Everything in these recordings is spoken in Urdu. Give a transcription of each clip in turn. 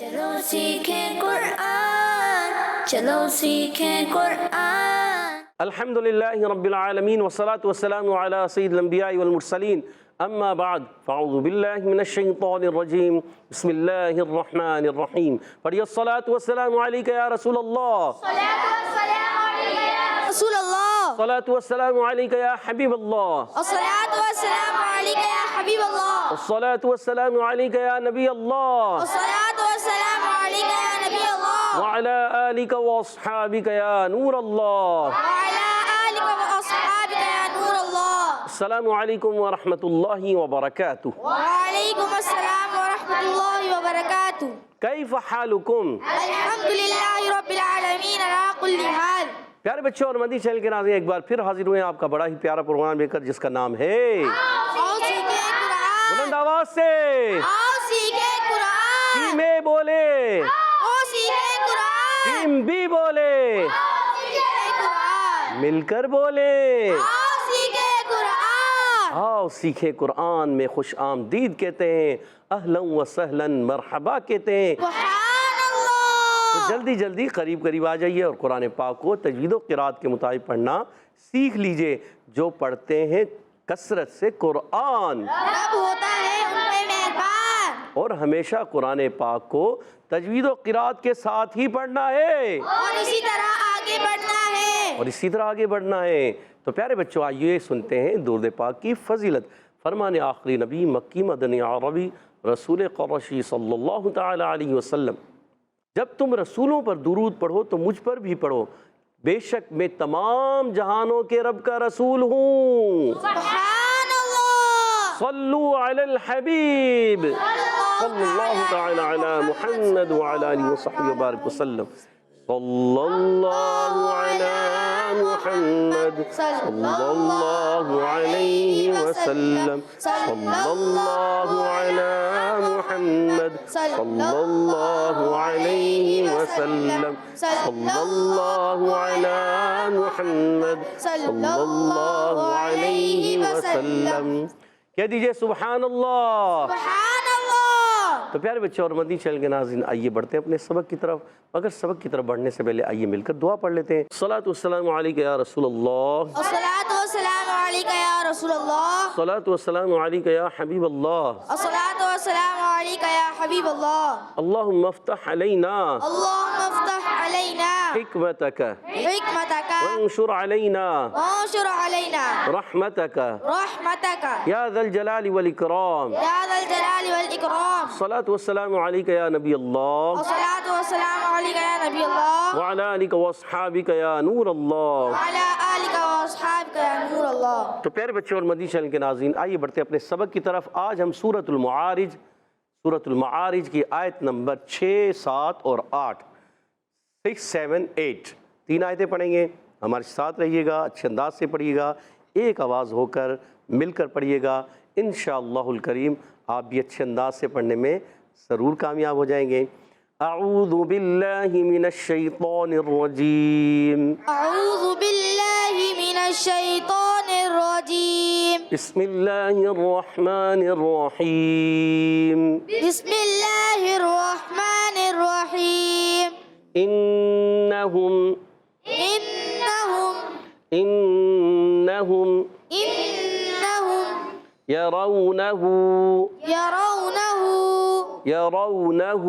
چلو سیکھیں قرآن، چلو سیکھیں قرآن۔ الحمدللہ رب العالمین والصلاة والسلام علی سید الانبیاء والمرسلین، اما بعد فاعوذ باللہ من الشیطان الرجیم، بسم اللہ الرحمن الرحیم۔ پڑھیے الصلاة والسلام علیک یا رسول اللہ، رسول اللہ، الصلاة والسلام علیک یا حبیب اللہ، الصلاۃ والسلام علیک یا حبیب اللہ، الصلاة والسلام علیک یا نبی اللہ، الصلاۃ والسلام علیک یا نبی اللہ، وعلی آلک واصحابک یا نور اللہ۔ وعلی آلک واصحابک یا نور اللہ۔ السلام علیکم ورحمۃ اللہ وبرکاتہ۔ وعلیکم السلام ورحمۃ اللہ وبرکاتہ۔ کیف حالکم؟ الحمدللہ رب العالمین علی کل حال۔ پیارے بچوں اور مدنی چینل کے ناظرین، ایک بار پھر حاضر ہوئے ہیں آپ کا بڑا ہی پیارا پروگرام لے کر، جس کا نام ہے آؤ سیکھیں قرآن، بلند آواز سے آؤ سیکھیں قرآن، ٹیم اے بولے، آؤ سیکھیں قرآن، ٹیم بی بولے، آؤ سیکھیں قرآن، مل کر بولے، آؤ سیکھیں قرآن۔ آؤ سیکھیں قرآن میں خوش آمدید کہتے ہیں، اہلا و سہلا مرحبا کہتے ہیں۔ سبحان تو اللہ۔ جلدی جلدی قریب آ جائیے اور قرآن پاک کو تجوید و قرات کے مطابق پڑھنا سیکھ لیجئے۔ جو پڑھتے ہیں کثرت سے قرآن رب ہوتا ہے ان پہ مہربان، اور ہمیشہ قرآن پاک کو تجوید و قرات کے ساتھ ہی پڑھنا ہے اور اسی طرح آگے بڑھنا ہے۔ اور اسی طرح آگے بڑھنا ہے۔ تو پیارے بچوں، آئیے سنتے ہیں درود پاک کی فضیلت۔ فرمان آخری نبی مکی مدنی عربی رسول قرشی صلی اللہ تعالی علیہ وسلم، جب تم رسولوں پر درود پڑھو تو مجھ پر بھی پڑھو، بے شک میں تمام جہانوں کے رب کا رسول ہوں۔ سبحان اللہ۔ صلو علی الحبیب صلی اللہ تعالی علی محمد وعلی آلہ وصحبہ وبارک وسلم۔ صلی اللہ علی محمد صلی اللہ علیہ وسلم، صلی اللہ علی محمد صلی اللہ علیہ وسلم، صلی اللہ علی محمد صلی اللہ علیہ وسلم۔ کہہ دیجئے سبحان اللہ۔ سبحان اللہ۔ تو پیارے بچے اور مدنی چینل کے ناظرین، آئیے بڑھتے ہیں اپنے سبق کی طرف، مگر سبق کی طرف بڑھنے سے پہلے آئیے مل کر دعا پڑھ لیتے ہیں۔ الصلاۃ والسلام علیک یا رسول اللہ، الصلاۃ والسلام علیک یا رسول اللہ، الصلاۃ والسلام علیک یا حبیب اللہ، الصلاۃ والسلام علیک یا حبیب اللہ۔ اللہم افتح علینا اللہم افتح علینا حکمتک حکمتک وانشر علینا وانشر علینا رحمتک رحمتک یا ذا الجلال والاکرام۔ یا ذا الجلال والاکرام۔ الصلاۃ والسلام علیک یا نبی اللہ الصلاۃ والسلام علیک یا نبی اللہ، وعلی آلک واصحابک یا نور اللہ۔ وعلی آلک واصحابک یا نور اللہ۔ تو پیارے بچے اور مدنی چینل کے ناظرین، آئیے بڑھتے ہیں اپنے سبق کی طرف۔ آج ہم سورۃ المعارج کی آیت نمبر 6، 7 اور 8، 6، 7، 8 تین آیتیں پڑھیں گے۔ ہمارے ساتھ رہیے گا، اچھے انداز سے پڑھیے گا، ایک آواز ہو کر مل کر پڑھیے گا۔ انشاءاللہ الکریم آپ بھی اچھے انداز سے پڑھنے میں ضرور کامیاب ہو جائیں گے۔ اعوذ باللہ من الشیطان الرجیم، اعوذ باللہ من الشیطان الرجیم، بسم اللہ الرحمن الرحیم، بسم اللہ الرحمن الرحیم۔ انہم انہم یرونہ یرونہ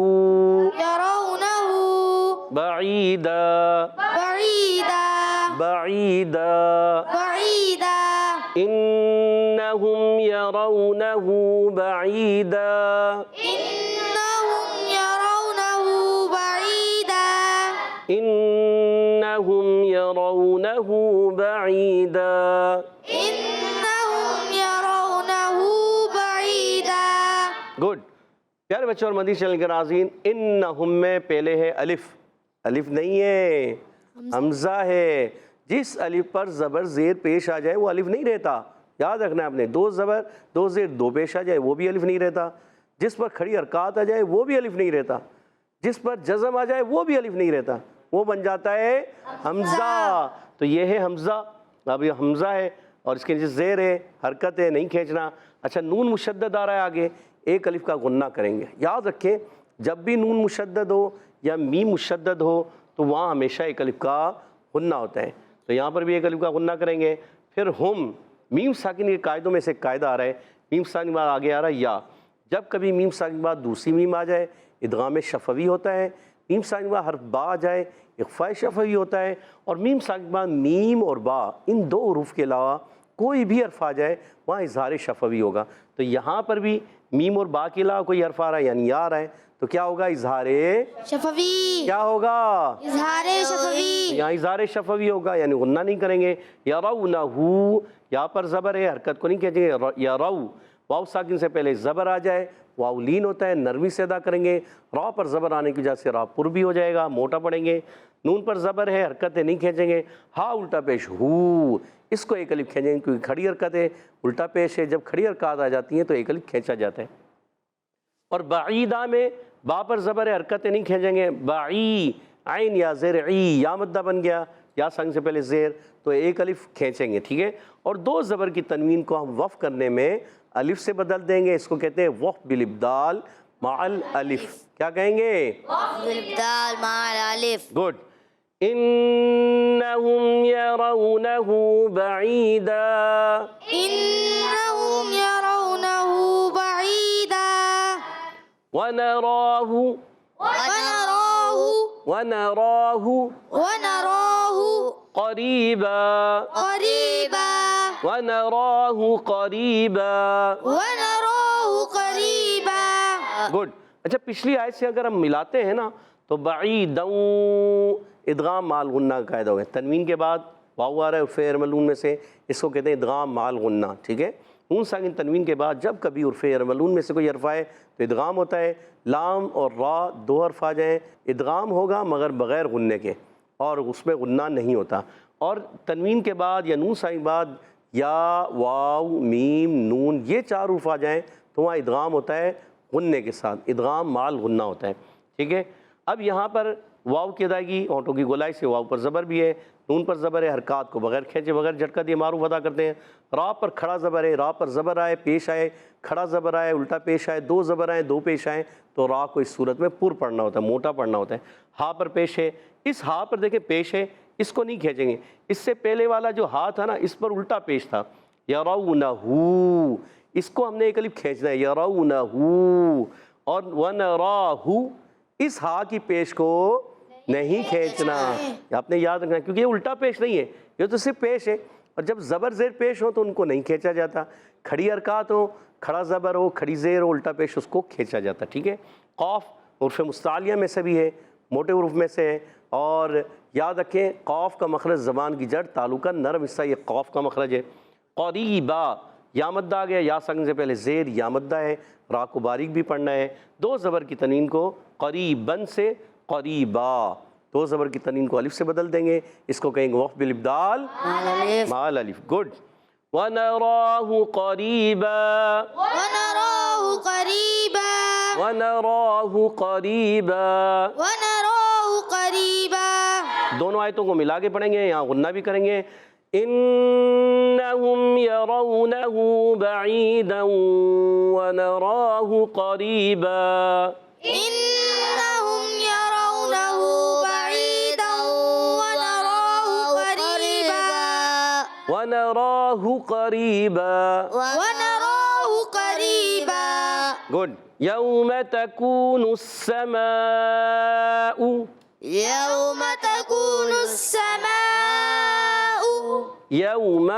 بعیدا بعیدا، بعیدا، انہم یرونہ بعیدا، انہم یرونہ بعیدا، انہم یرونہ بعیدا۔ انہم یرونہ بعیدا۔ گڈ۔ پیارے بچوں اور مدنی چینل کے ناظرین، انہم میں پہلے ہے الف، الف نہیں ہے، حمزہ ہے۔ جس الف پر زبر زیر پیش آ جائے وہ الف نہیں رہتا، یاد رکھنا ہے آپ نے۔ دو زبر دو زیر دو پیش آ جائے وہ بھی الف نہیں رہتا۔ جس پر کھڑی حرکات آ جائے وہ بھی الف نہیں رہتا۔ جس پر جزم آ جائے وہ بھی الف نہیں رہتا، وہ بن جاتا ہے حمزہ۔ تو یہ ہے حمزہ، اب یہ حمزہ ہے اور اس کے نیچے زیر ہے، حرکت ہے، نہیں کھینچنا۔ اچھا، نون مشدد آ رہا ہے آگے، ایک الف کا غنہ کریں گے۔ یاد رکھیں جب بھی نون مشدد ہو یا میم مشدد ہو تو وہاں ہمیشہ ایک الف کا غنہ ہوتا ہے. تو یہاں پر بھی ایک الف کا غنہ کریں گے. پھر ہم میم ساکن کے قاعدوں میں سے قاعدہ آ رہا ہے, میم ساکن کے بعد آگے آ رہا ہے یا. جب کبھی میم ساکن کے بعد دوسری میم آ جائے ادغام شفوی ہوتا ہے, میم ساکن کے بعد حرف با آ جائے اخفاء شفوی ہوتا ہے, اور میم ساکن کے بعد میم اور با ان دو حروف کے علاوہ کوئی بھی حرف آ جائے وہاں اظہار شفوی ہوگا. تو یہاں پر بھی میم اور با کے علاوہ کوئی حرف آ رہا ہے یعنی یا آ رہا ہے تو کیا ہوگا؟ اظہار شفوی. کیا ہوگا؟ اظہار شفوی. یہاں اظہار شفوی ہوگا یعنی غنہ نہیں کریں گے. یرونہ, یا پر زبر ہے, حرکت کو نہیں کہتے گے. یرو, واو ساکن سے پہلے زبر آ جائے, واو لین ہوتا ہے, نرمی سے ادا کریں گے. را پر زبر آنے کی وجہ سے را پر بھی ہو جائے گا, موٹا پڑھیں گے. نون پر زبر ہے, حرکتیں نہیں کھینچیں گے. ہا الٹا پیش ہو, اس کو ایک الف کھینچیں گے کیونکہ کھڑی حرکت ہے, الٹا پیش ہے. جب کھڑی حرکات آ جاتی ہیں تو ایک الف کھینچا جاتا ہے. اور بعیدہ میں با پر زبر ہے, حرکتیں نہیں کھینچیں گے. باعی, عین یا زیر عی, یا مدہ بن گیا, یا سنگ سے پہلے زیر, تو ایک الف کھینچیں گے. ٹھیک ہے. اور دو زبر کی تنوین کو ہم وقف کرنے میں الف سے بدل دیں گے, اس کو کہتے ہیں وقف بالابدال مع الالف. کیا کہیں گے؟ بالابدال مع الالف. گڈ. انہم یرونہ بعیدا, انہم یرونہ بعیدا, ونراہ ونراہ ونراہ ونراہ قریبا قریبا, ونراہ قریبا. ونراہ قریبا. گڈ. اچھا, پچھلی آیت سے اگر ہم ملاتے ہیں نا تو بعیداً ادغام مع الغنہ کا قاعدہ ہوگا. تنوین کے بعد واو آ رہا ہے عرف ارملون میں سے, اس کو کہتے ہیں ادغام مع الغنہ. ٹھیک ہے. نون ساکن تنوین کے بعد جب کبھی عرف ارملون میں سے کوئی حرف آئے تو ادغام ہوتا ہے. لام اور را دو حرف آ جائیں ادغام ہوگا مگر بغیر غنے کے, اور اس میں غنہ نہیں ہوتا. اور تنوین کے بعد یا نون ساکن کے بعد یا واو میم نون یہ چار حروف آ جائیں تو وہاں ادغام ہوتا ہے غنے کے ساتھ, ادغام مع الغنہ ہوتا ہے. ٹھیک ہے. اب یہاں پر واو کی ادائیگی ہونٹوں کی گولائی سے, واو پر زبر بھی ہے, نون پر زبر ہے, حرکات کو بغیر کھینچے بغیر جھٹکا دیے معروف ادا کرتے ہیں. را پر کھڑا زبر ہے, را پر زبر آئے پیش آئے, کھڑا زبر آئے الٹا پیش آئے, دو زبر آئے دو پیش آئیں تو را کو اس صورت میں پر پڑھنا ہوتا ہے, موٹا پڑھنا ہوتا ہے. ہا پر پیش ہے, اس ہا پر دیکھیں پیش ہے, اس کو نہیں کھینچیں گے. اس سے پہلے والا جو ہا تھا نا اس پر الٹا پیش تھا, یرونہ, اس کو ہم نے ایک الف کھینچنا ہے, یرونہ. اور ونراہ, اس ہا کی پیش کو نہیں کھینچنا, آپ نے یاد رکھنا کیونکہ یہ الٹا پیش نہیں ہے, یہ تو صرف پیش ہے. اور جب زبر زیر پیش ہو تو ان کو نہیں کھینچا جاتا. کھڑی حرکات ہو, کھڑا زبر ہو, کھڑی زیر ہو, الٹا پیش, اس کو کھینچا جاتا. ٹھیک ہے. قاف عرف مستعلیہ میں سے بھی ہے, موٹے حروف میں سے ہے. اور یاد رکھیں قاف کا مخرج زبان کی جڑ تعلقہ نرم حصہ یہ قاف کا مخرج ہے. قریبا, یا مدہ آ گیا, یا ساکن سے پہلے زیر, یا مدہ ہے, را کو باریک بھی پڑھنا ہے. دو زبر کی تنوین کو قریباً سے قریبا, دو زبر کی تنوین کو الف سے بدل دیں گے, اس کو کہیں گے وقف بالابدال مع الالف. گڈ. ونراہ قریبا, ونراہ قریبا, ونراہ قریبا. ونراہ قریبا. دونوں آیتوں کو ملا کے پڑھیں گے, یہاں غنہ بھی کریں گے. انہم یرونہ بعیدا ونراہ قریبا, انہم یرونہ بعیدا ونراہ قریبا, ونراہ قریبا. ونراہ قریبا. گڈ. یوم تکون السماء, یوم تکون السماء, یوم,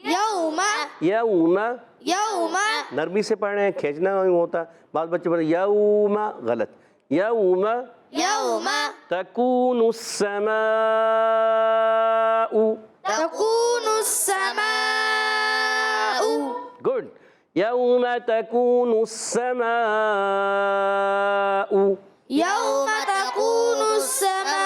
یوم, یوم, یوم, نرمی سے پڑھ رہے ہیں, کھینچنا نہیں ہوتا. بعض بچے پڑھ رہے ہیں یوم, غلط. یوم یوم تکون السماء, تکون السماء. گڈ. یوم تکون السماء, یوم تکون السماء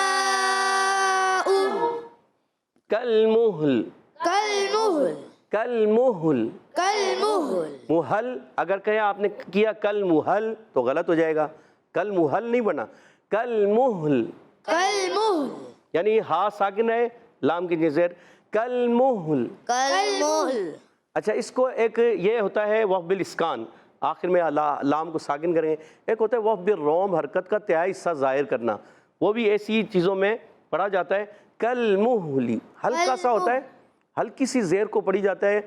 کالمہل, کالمہل, کالمہل. کالمہل. محل اگر کہیں آپ نے کیا کالمہل تو غلط ہو جائے گا, کالمہل نہیں بنا, کالمہل, کالمہل, یعنی ہا ساکن ہے لام کی زیر, کالمہل. کالمہل. اچھا, اس کو ایک یہ ہوتا ہے وقف بالاسکان, آخر میں لام کو ساکن کریں گے. ایک ہوتا ہے وقف بالروم، حرکت کا تہائی حصہ ظاہر کرنا، وہ بھی ایسی چیزوں میں پڑھا جاتا ہے. کالمہلی ہلکا سا ہوتا ہے، ہلکی سی زیر کو پڑھی جاتا ہے.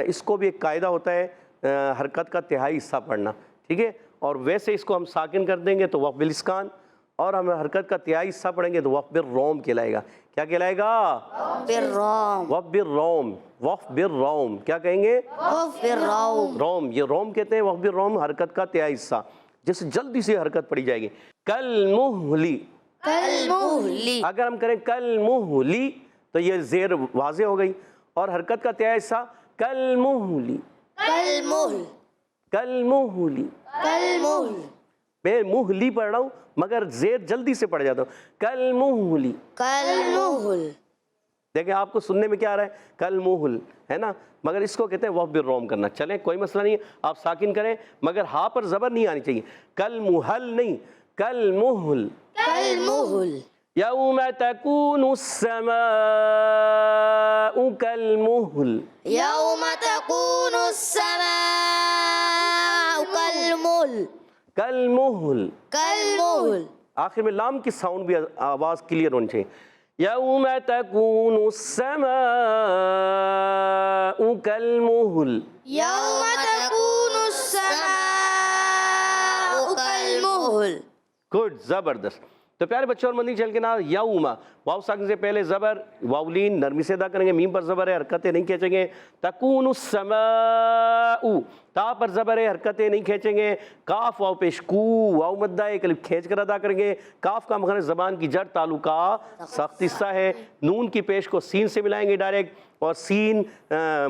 اس کو بھی ایک قاعدہ ہوتا ہے حرکت کا تہائی حصہ پڑھنا، ٹھیک ہے. اور ویسے اس کو ہم ساکن کر دیں گے تو وقف بالاسکان، اور ہم حرکت کا تہائی حصہ پڑھیں گے تو وقف بالروم کہلائے گا. کیا کہلائے گا؟ بالروم. وقف بالروم. وقف بالروم کیا کہیں گے؟ وقف بالروم. روم، یہ روم کہتے ہیں وقف بالروم، حرکت کا تہائی حصہ جس سے جلدی سے حرکت پڑھی جائے گی. کالمہلی، کالمہلی. اگر ہم کریں کالمہلی تو یہ زیر واضح ہو گئی، اور حرکت کا تہائی حصہ کالمہلی. کالمہل. کالمہلی، کالمہل. میں مہلی پڑھ رہا ہوں مگر زیر جلدی سے پڑھ جاتا ہوں. کالمہلی. کالمہل. دیکھیں آپ کو سننے میں کیا آ رہا ہے؟ کالمہل ہے نا، مگر اس کو کہتے ہیں وقف بالروم کرنا. چلیں کوئی مسئلہ نہیں ہے، آپ ساکن کریں مگر ہاں پر زبر نہیں آنی چاہیے. کالمہل نہیں، کالمہل. کالمہل. یوم تکون السماء کالمہل. یوم تکون السماء کالمہل. کالمہل. کالمہل. آخر میں لام کی ساؤنڈ بھی آواز کلیئر ہونی چاہیے. یوم تکون السماء کالمہل. یوم تکون السماء کالمہل. گڈ، زبردست. تو پیارے بچوں اور مدنی چینل کے نام یوم، واو ساکن سے پہلے زبر، واولین نرمی سے ادا کریں گے، میم پر زبر ہے، حرکتیں نہیں کھینچیں گے. تکون السماء، تا پر زبر ہے، حرکتیں نہیں کھینچیں گے. کاف واو پیش کو، واو مدہ ایک الف کھینچ کر ادا کریں گے. کاف کا مخرج زبان کی جڑ تالو کا سخت حصہ ہے. نون کی پیش کو سین سے ملائیں گے ڈائریکٹ، اور سین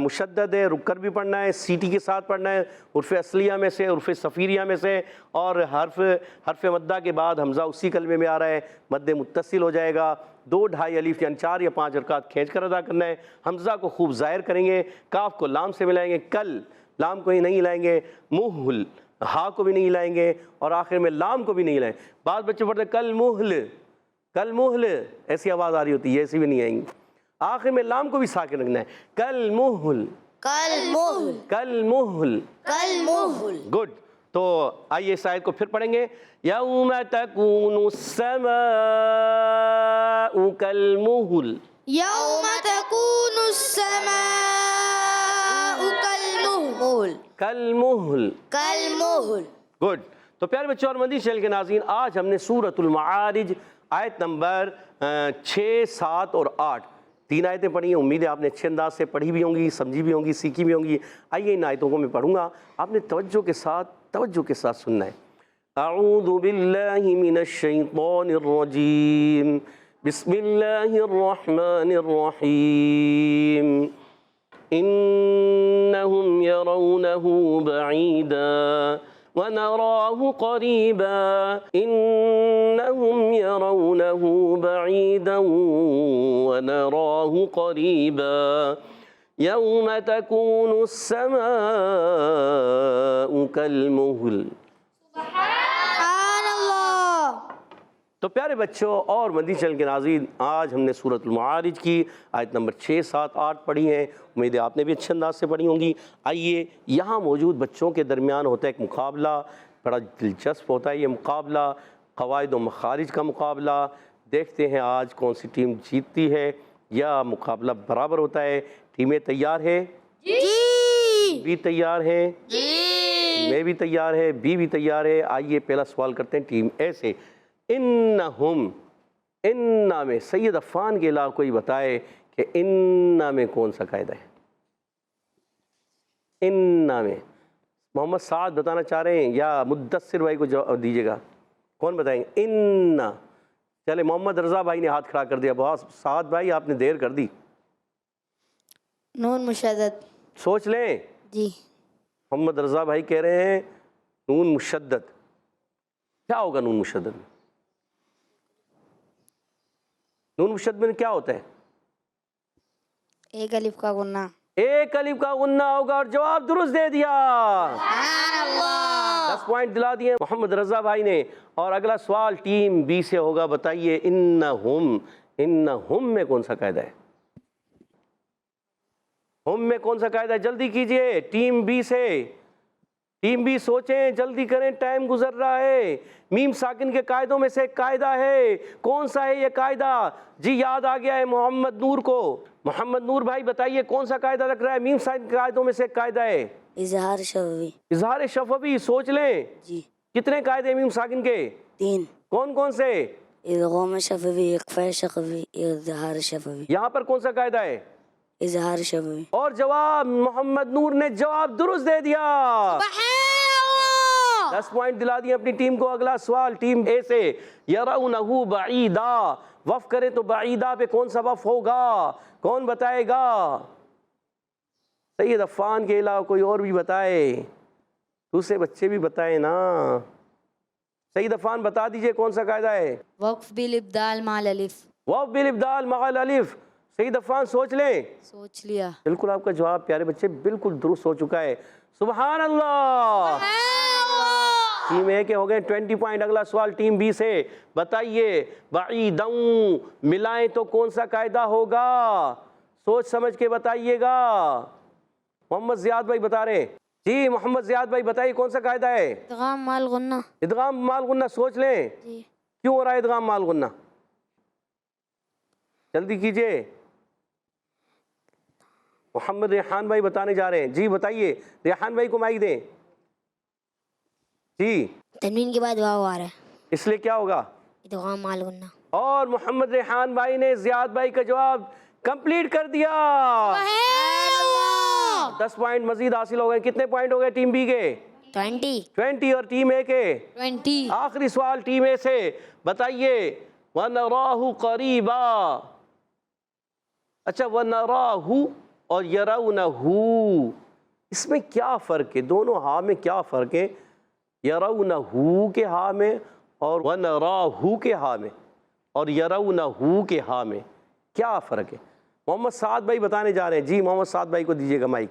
مشدد ہے، رک کر بھی پڑھنا ہے، سیٹی کے ساتھ پڑھنا ہے، حرف اصلیہ میں سے، حرف صفیریہ میں سے. اور حرف مدہ کے بعد حمزہ اسی کلمے میں آ رہا ہے، مد متصل ہو جائے گا. 2 2.5 الف یعنی 4 یا 5 حرکات کھینچ کر ادا کرنا ہے. حمزہ کو خوب ظاہر کریں گے. کاف کو لام سے ملائیں گے، کل لام کو ہی نہیں ہلائیں گے. مہل، ہا کو بھی نہیں ہلائیں گے، اور آخر میں لام کو بھی نہیں ہلائیں. بعض بچے پڑھتے ہیں کل مہل، کل مہل، ایسی آواز آ رہی ہوتی ہے، ایسی بھی نہیں آئیں گی. آخر میں لام کو بھی ساکن رکھنا ہے. کل مہل. کالمہل. کالمہل. کالمہل. گڈ. تو آئیے اس آیت کو پھر پڑھیں گے. یوم تکون السماء کالمہل. یوم تکون السماء کالمہل. کالمہل. کالمہل. گڈ. تو پیارے بچوں اور مدنی چینل کے ناظرین، آج ہم نے سورۃ المعارج آیت نمبر 6، 7 اور 8 3 آیتیں پڑھی ہیں. امید ہے آپ نے اچھے انداز سے پڑھی بھی ہوں گی، سمجھی بھی ہوں گی، سیکھی بھی ہوں گی. آئیے ان آیتوں کو میں پڑھوں گا، آپ نے توجہ کے ساتھ سننا ہے. اعوذ باللہ من الشیطان الرجیم، بسم اللہ الرحمن الرحیم. انہم یرونہ بعیدا ونراہ قریبا. انہم یرونہ بعیدا ونراہ قریبا. یوم تکون السماء کالمہل. سبحان اللہ. تو پیارے بچوں اور مدنی چینل کے ناظرین، آج ہم نے سورۃ المعارج کی آیت نمبر 6، 7، 8 پڑھی ہیں. امید ہے آپ نے بھی اچھے انداز سے پڑھی ہوں گی. آئیے، یہاں موجود بچوں کے درمیان ہوتا ہے ایک مقابلہ، بڑا دلچسپ ہوتا ہے یہ مقابلہ، قواعد و مخارج کا مقابلہ. دیکھتے ہیں آج کون سی ٹیم جیتتی ہے یا مقابلہ برابر ہوتا ہے. ٹیمیں تیار ہیں؟ جی. بھی تیار ہیں؟ جی. میں بھی تیار ہے، بی بھی تیار ہے. آئیے پہلا سوال کرتے ہیں ٹیم اے سے. انہم، انہ میں سید عفان کے علاوہ کوئی بتائے کہ انہ میں کون سا قاعدہ ہے؟ انہ میں محمد سعد بتانا چاہ رہے ہیں یا مدثر بھائی کو جواب دیجیے گا؟ کون بتائیں گے؟ انہ. چلے محمد رضا بھائی نے ہاتھ کھڑا کر دیا. بہت سعد بھائی آپ نے دیر کر دی. نون مشدد. سوچ لیں. جی. محمد رضا بھائی کہہ رہے ہیں نون مشدد. کیا ہوگا نون مشدد میں؟ نون مشدد میں کیا ہوتا ہے؟ ایک الف کا غنہ. ایک الف کا غنہ ہوگا، اور جواب درست دے دیا. سبحان اللہ. 10 پوائنٹ دلا دیے محمد رضا بھائی نے. اور اگلا سوال ٹیم بی سے ہوگا. بتائیے انہم، انہم میں کون سا قاعدہ ہے؟ ہم میں کون سا قاعدہ ہے؟ جلدی کیجئے ٹیم بی سے. ٹیم بھی سوچیں، جلدی کریں، ٹائم گزر رہا ہے۔ میم ساکن کے قاعدوں میں سے ایک قاعدہ ہے، کون سا ہے یہ قاعدہ؟ جی یاد آ گیا ہے محمد نور کو۔ محمد نور بھائی بتائیے کون سا قاعدہ لگ رہا ہے؟ میم ساکن کے قاعدوں میں سے ایک قاعدہ ہے اظہار شفوی۔ اظہار شفوی، سوچ لیں جی کتنے قاعدے میم ساکن کے؟ 3، کون کون سے؟ ادغام شفوی، اخفاء شفوی، اظہار شفوی۔ یہاں پر کون سا قاعدہ ہے؟ اظہار شفوی۔ اور جواب محمد نور نے جواب درست دے دیا، 10 پوائنٹ دلا دیے اپنی ٹیم کو۔ اگلا سوال ٹیم اے سے، یرونہ بعیدا، وف کرے تو بعیدا پہ کون سا وف ہوگا؟ کون بتائے گا؟ سید عفان کے علاوہ کوئی اور بھی بتائے، دوسرے بچے بھی بتائیں نا۔ سید عفان بتا دیجئے کون سا قاعدہ ہے؟ وقف بالابدال مع الالف۔ وف بالابدال مع الالف۔ سید عفان سوچ لیں۔ سوچ لیا۔ بالکل آپ کا جواب پیارے بچے بالکل درست ہو چکا ہے، سبحان اللہ۔ ٹیم اے کے ہو گئے 20 پوائنٹ۔ اگلا سوال ٹیم بی سے، بتائیے بعیدوں ملائیں تو کون سا قاعدہ ہوگا؟ سوچ سمجھ کے بتائیے گا۔ محمد زیاد بھائی بتا رہے ہیں، جی محمد زیاد بھائی بتائیے کون سا قاعدہ ہے؟ ادغام مع الغنہ۔ ادغام مع الغنہ، سوچ لیں جی کیوں ہو رہا ہے ادغام مع الغنہ؟ جلدی کیجئے۔ محمد ریحان بھائی بتانے جا رہے ہیں، جی بتائیے، ریحان بھائی کو مائک دیں۔ جی تنوین کے بعد واو آ رہا ہے، اس لیے کیا ہوگا؟ ادغام مع الغنہ۔ اور محمد ریحان بھائی نے زیاد بھائی کا جواب کمپلیٹ کر دیا، 10 پوائنٹ مزید حاصل ہو گئے۔ کتنے پوائنٹ ہو گئے ٹیم بی کے؟ 20 اور ٹیم اے کے 20۔ آخری سوال ٹیم اے سے، بتائیے وَنَرَاهُ قَرِيبًا۔ اچھا وَنَرَاهُ اور يَرَوْنَهُ، اس میں کیا فرق ہے؟ دونوں ہاں میں کیا فرق ہے؟ يَرَوْنَهُ کے ہاں میں اور وَنَرَاهُ کے ہاں میں اور يَرَوْنَهُ کے ہاں میں کیا فرق ہے؟ محمد سعد بھائی بتانے جا رہے ہیں، جی محمد سعد بھائی کو دیجیے گا مائک۔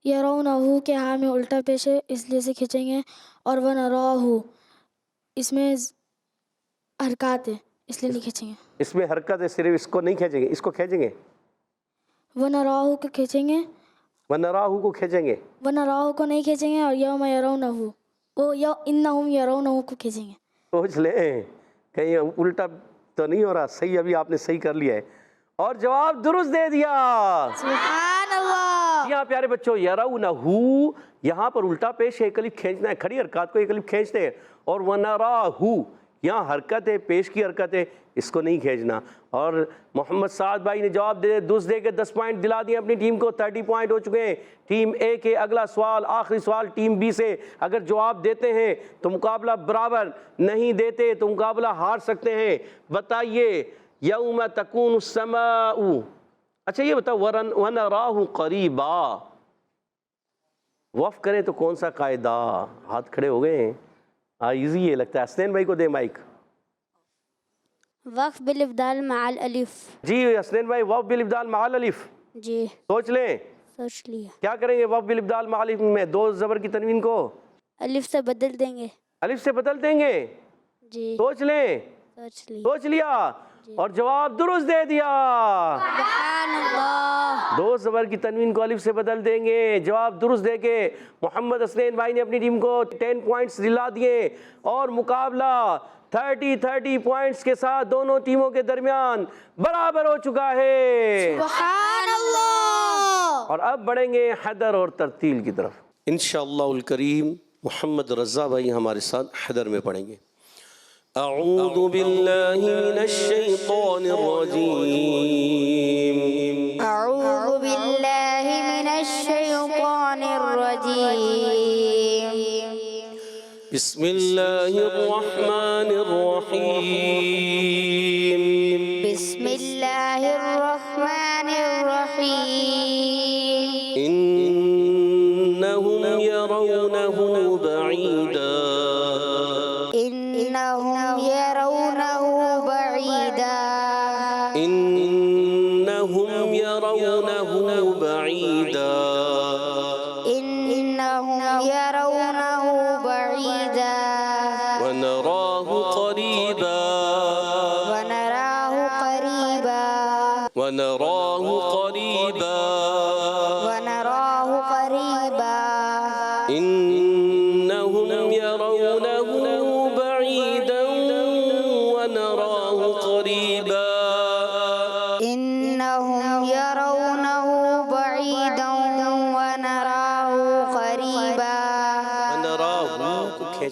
یرونہ کے ہاں میں الٹا پیش ہے اس لیے سے کھینچیں گے، اور ونراہ اس میں حرکات ہے اس لیے نہیں کھینچیں گے۔ اس میں حرکت ہے، صرف اس کو نہیں کھینچیں گے، اس کو کھینچیں گے، ونراہ کو کھینچیں گے، وَنَرَاهُ کو کھینچیں گے۔ ونراہ کو نہیں کھینچیں گے، اور یوم یرونہ وہ انہم یرونہ کو کھینچیں گے۔ سوچ لیں کہیں الٹا تو نہیں ہو رہا، صحیح ابھی آپ نے صحیح کر لیا ہے اور جواب درست دے دیا، سبحان اللہ۔ یہاں پیارے بچوں یرونہ، یہاں پر الٹا پیش ہے، ایک الف کھینچنا ہے، کھڑی حرکات کو ایک الف کھینچتے ہیں، اور وَنَرَاهُ یہاں حرکت ہے، پیش کی حرکت ہے، اس کو نہیں کھینچنا۔ اور محمد سعد بھائی نے جواب درست دے کے 10 پوائنٹ دلا دیے اپنی ٹیم کو، 30 پوائنٹ ہو چکے ہیں ٹیم اے کے۔ اگلا سوال آخری سوال ٹیم بی سے، اگر جواب دیتے ہیں تو مقابلہ برابر، نہیں دیتے تو مقابلہ ہار سکتے ہیں۔ بتائیے یوم تکون السماء، اچھا یہ بتاؤ وَنَرَاهُ قَرِيبًا، وف کریں تو کون سا قاعدہ؟ ہاتھ کھڑے ہو گئے ہیں، ایزی ہے لگتا ہے۔ حسنین بھائی کو دے مائک۔ وقف بالابدال مع الالف۔ جی حسنین بھائی، وف بالابدال مع الالف، جی سوچ لیں سوچ لیا۔ کیا کریں گے؟ وف بالابدال مع الالف میں دو زبر کی تنوین کو الف سے بدل دیں گے۔ الف سے بدل دیں گے، جی سوچ لیں، سوچ لی۔ سوچ لیا اور جواب درست دے دیا، سبحان اللہ۔ دو زبر کی تنوین کو الف سے بدل دیں گے، جواب درست دے کے محمد حسنین بھائی نے اپنی ٹیم کو 10 پوائنٹس دلا دیے، اور مقابلہ 30 پوائنٹس کے ساتھ دونوں ٹیموں کے درمیان برابر ہو چکا ہے۔ سبحان اللہ۔ اور اب بڑھیں گے حیدر اور ترتیل کی طرف انشاءاللہ الکریم۔ محمد رضا بھائی ہمارے ساتھ حیدر میں پڑھیں گے۔ اعوذ باللہ من الشیطان الرجیم، اعوذ باللہ من الشیطان الرجیم، بسم اللہ الرحمن الرحیم، بسم اللہ الرحمن الرحیم، انہم یرونہ بعیدا، انہم یرونہ بعیدا، انہم یرونہ بعیدا، انہم یرونہ بعیدا، ونراہ قریبا، ونراہ قریبا، ونراہ قریبا، ونراہ قریبا،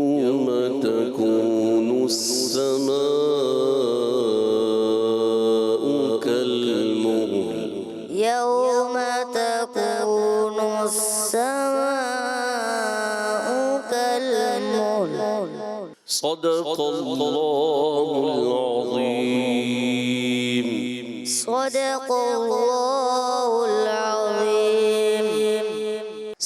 يوم تكون السماء كالمهل يوم تكون السماء كالمهل صدق الله العظيم صدق الله العظيم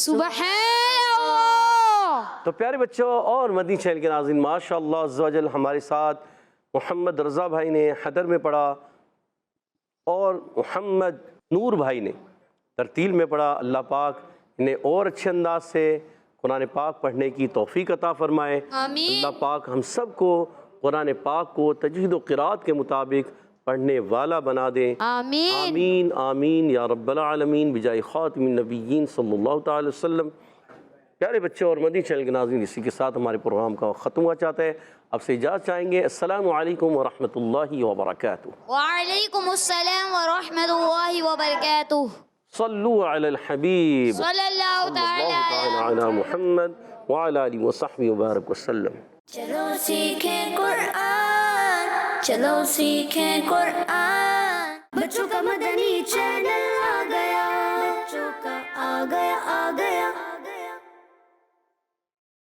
سبحان اللہ. تو پیارے بچوں اور مدنی چینل کے ناظرین، ماشاءاللہ عز و جل ہمارے ساتھ محمد رضا بھائی نے حدر میں پڑھا اور محمد نور بھائی نے ترتیل میں پڑھا. اللہ پاک انہیں اور اچھے انداز سے قرآن پاک پڑھنے کی توفیق عطا فرمائے. آمین. اللہ پاک ہم سب کو قرآن پاک کو تجوید و قرات کے مطابق پڑھنے والا بنا دیں. آمین. آمین آمین یا رب العالمین بجائے خاتم النبیین صلی اللہ تعالی وسلم. پیارے بچوں اور مدنی چینل کے ناظرین، اسی کے ساتھ ہمارے پروگرام کا ختم ہوا چاہتا ہے. اب سے اجازت چاہیں گے. السلام علیکم ورحمۃ اللہ وبرکاتہ. وعلیکم السلام ورحمۃ اللہ وبرکاتہ. صلو علی الحبیب صلی اللہ تعالی علی محمد وعلی آلہ وصحبہ وبارک وسلم. چلو سیکھیں قرآن، چلو سیکھیں قرآن. بچوں کا مدنی چینل آ گیا، بچوں کا آ گیا